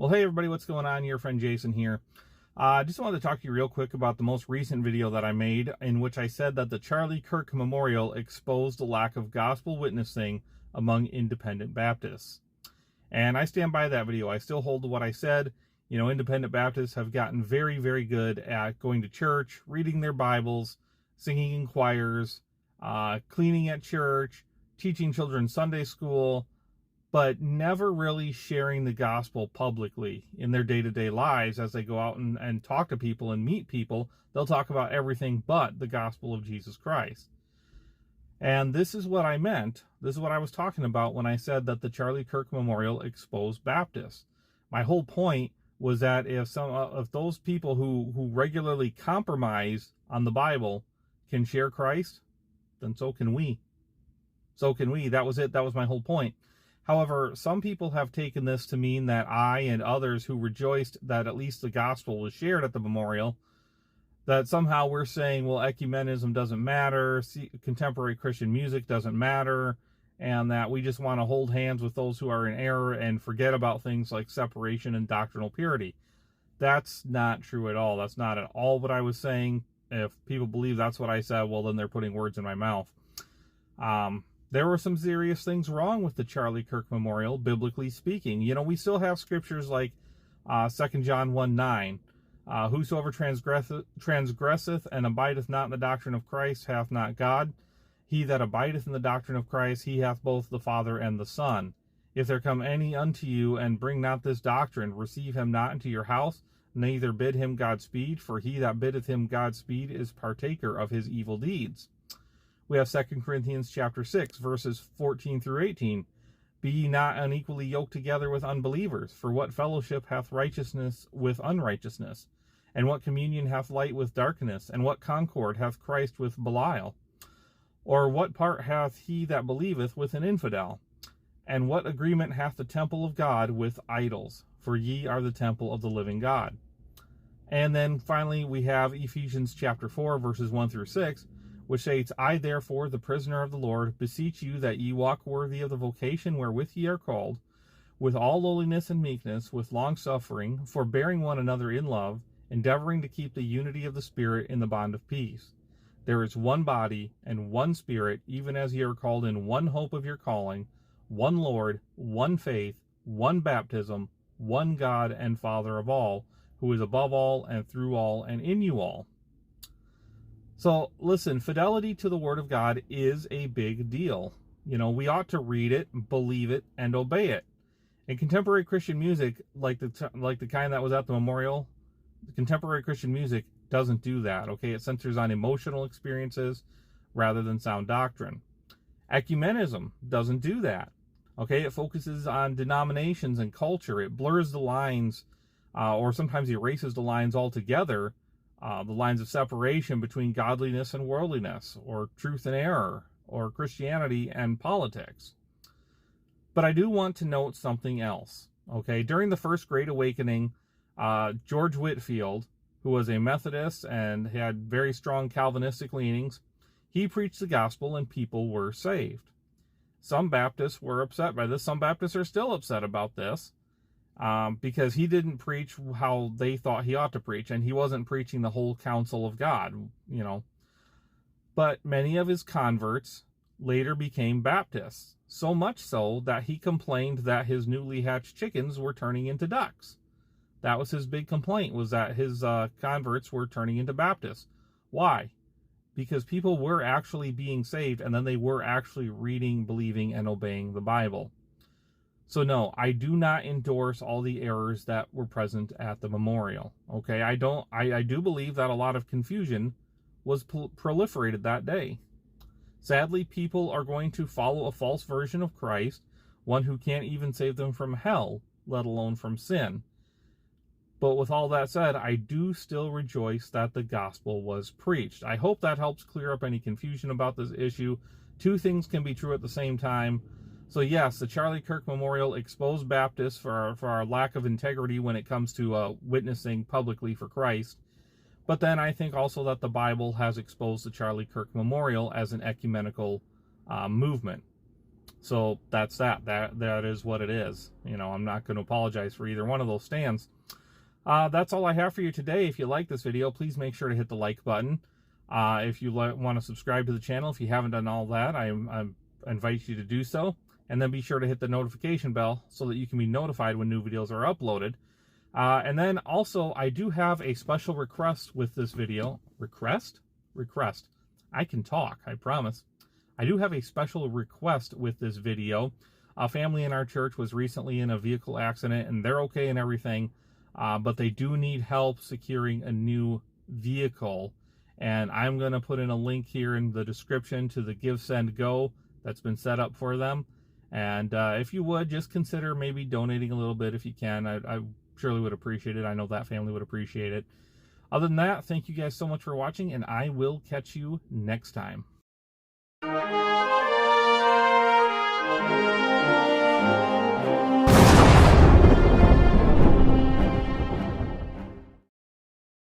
Well, hey everybody, what's going on? Your friend Jason here. I just wanted to talk to you real quick about the most recent video that I made in which I said that the Charlie Kirk Memorial exposed the lack of gospel witnessing among independent Baptists. And I stand by that video. I still hold to what I said. You know, independent Baptists have gotten very, very good at going to church, reading their Bibles, singing in choirs, cleaning at church, teaching children Sunday school, but never really sharing the gospel publicly in their day-to-day lives. As they go out and talk to people and meet people, they'll talk about everything but the gospel of Jesus Christ. And this is what I meant. This is what I was talking about when I said that the Charlie Kirk Memorial exposed Baptists. My whole point was that if some of those people who regularly compromise on the Bible can share Christ, then so can we. So can we. That was it. That was my whole point. However, some people have taken this to mean that I and others who rejoiced that at least the gospel was shared at the memorial, that somehow we're saying, well, ecumenism doesn't matter, contemporary Christian music doesn't matter, and that we just want to hold hands with those who are in error and forget about things like separation and doctrinal purity. That's not true at all. That's not at all what I was saying. If people believe that's what I said, well, then they're putting words in my mouth. There were some serious things wrong with the Charlie Kirk Memorial, biblically speaking. You know, we still have scriptures like 2 John 1:9. Whosoever transgresseth and abideth not in the doctrine of Christ hath not God. He that abideth in the doctrine of Christ, he hath both the Father and the Son. If there come any unto you, and bring not this doctrine, receive him not into your house, neither bid him Godspeed, for he that biddeth him Godspeed is partaker of his evil deeds. We have 2 Corinthians chapter 6, verses 14 through 18. Be ye not unequally yoked together with unbelievers, for what fellowship hath righteousness with unrighteousness? And what communion hath light with darkness? And what concord hath Christ with Belial? Or what part hath he that believeth with an infidel? And what agreement hath the temple of God with idols? For ye are the temple of the living God. And then finally we have Ephesians chapter 4, verses 1 through 6, which states, I therefore, the prisoner of the Lord, beseech you that ye walk worthy of the vocation wherewith ye are called, with all lowliness and meekness, with longsuffering, forbearing one another in love, endeavoring to keep the unity of the Spirit in the bond of peace. There is one body and one Spirit, even as ye are called in one hope of your calling, one Lord, one faith, one baptism, one God and Father of all, who is above all and through all and in you all. So, listen, fidelity to the Word of God is a big deal. You know, we ought to read it, believe it, and obey it. In contemporary Christian music, like the kind that was at the memorial, contemporary Christian music doesn't do that, okay? It centers on emotional experiences rather than sound doctrine. Ecumenism doesn't do that, okay? It focuses on denominations and culture. It blurs the lines, or sometimes erases the lines altogether, the lines of separation between godliness and worldliness, or truth and error, or Christianity and politics. But I do want to note something else, okay? During the First Great Awakening, George Whitefield, who was a Methodist and had very strong Calvinistic leanings, he preached the gospel and people were saved. Some Baptists were upset by this. Some Baptists are still upset about this. Because he didn't preach how they thought he ought to preach, and he wasn't preaching the whole counsel of God, you know. But many of his converts later became Baptists, so much so that he complained that his newly hatched chickens were turning into ducks. That was his big complaint, was that his converts were turning into Baptists. Why? Because people were actually being saved, and then they were actually reading, believing, and obeying the Bible. So no, I do not endorse all the errors that were present at the memorial. Okay, I do believe that a lot of confusion was proliferated that day. Sadly, people are going to follow a false version of Christ, one who can't even save them from hell, let alone from sin. But with all that said, I do still rejoice that the gospel was preached. I hope that helps clear up any confusion about this issue. Two things can be true at the same time. So yes, the Charlie Kirk Memorial exposed Baptists for our lack of integrity when it comes to witnessing publicly for Christ. But then I think also that the Bible has exposed the Charlie Kirk Memorial as an ecumenical movement. So that's that is what it is. You know, I'm not going to apologize for either one of those stands. That's all I have for you today. If you like this video, please make sure to hit the like button. If you want to subscribe to the channel, if you haven't done all that, I invite you to do so. And then be sure to hit the notification bell so that you can be notified when new videos are uploaded. And then also, I do have a special request with this video. Request? I can talk, I promise. I do have a special request with this video. A family in our church was recently in a vehicle accident, and they're okay and everything, but they do need help securing a new vehicle. And I'm going to put in a link here in the description to the Give, Send, Go that's been set up for them. And if you would, just consider maybe donating a little bit if you can. I surely would appreciate it. I know that family would appreciate it. Other than that, thank you guys so much for watching, and I will catch you next time.